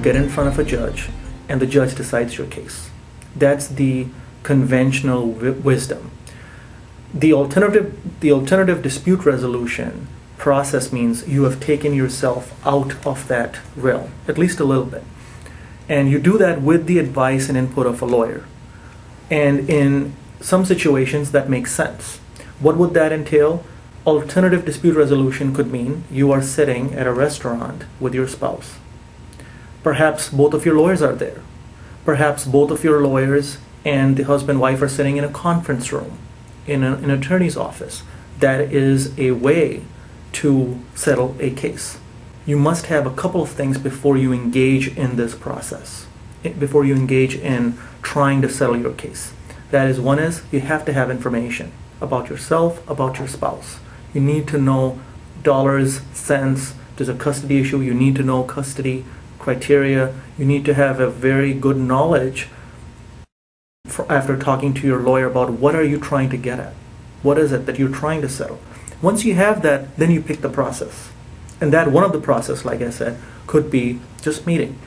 get in front of a judge and the judge decides your case. That's the conventional wisdom. The alternative dispute resolution process means you have taken yourself out of that realm, at least a little bit. And you do that with the advice and input of a lawyer. And in some situations that makes sense. What would that entail? Alternative dispute resolution could mean you are sitting at a restaurant with your spouse. Perhaps both of your lawyers are there. Perhaps both of your lawyers and the husband and wife are sitting in a conference room in an attorney's office. That is a way to settle a case. You must have a couple of things before you engage in this process, before you engage in trying to settle your case. That is, one is you have to have information about yourself, about your spouse. You need to know dollars, cents. There's a custody issue. You need to know custody criteria. You need to have a very good knowledge after talking to your lawyer about what are you trying to get at. What is it that you're trying to settle? Once you have that, then you pick the process. And that one of the process, like I said, could be just meeting.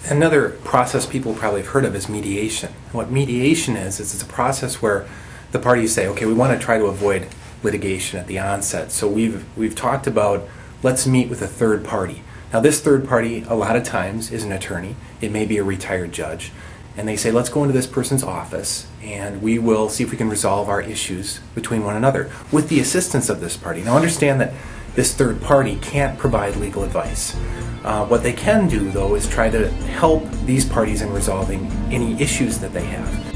Another process people probably have heard of is mediation. What mediation is it's a process where the parties say, okay, we want to try to avoid litigation at the onset. So we've talked about, let's meet with a third party. Now this third party, a lot of times, is an attorney. It may be a retired judge. And they say, let's go into this person's office and we will see if we can resolve our issues between one another with the assistance of this party. Now understand that this third party can't provide legal advice. What they can do, though, is try to help these parties in resolving any issues that they have.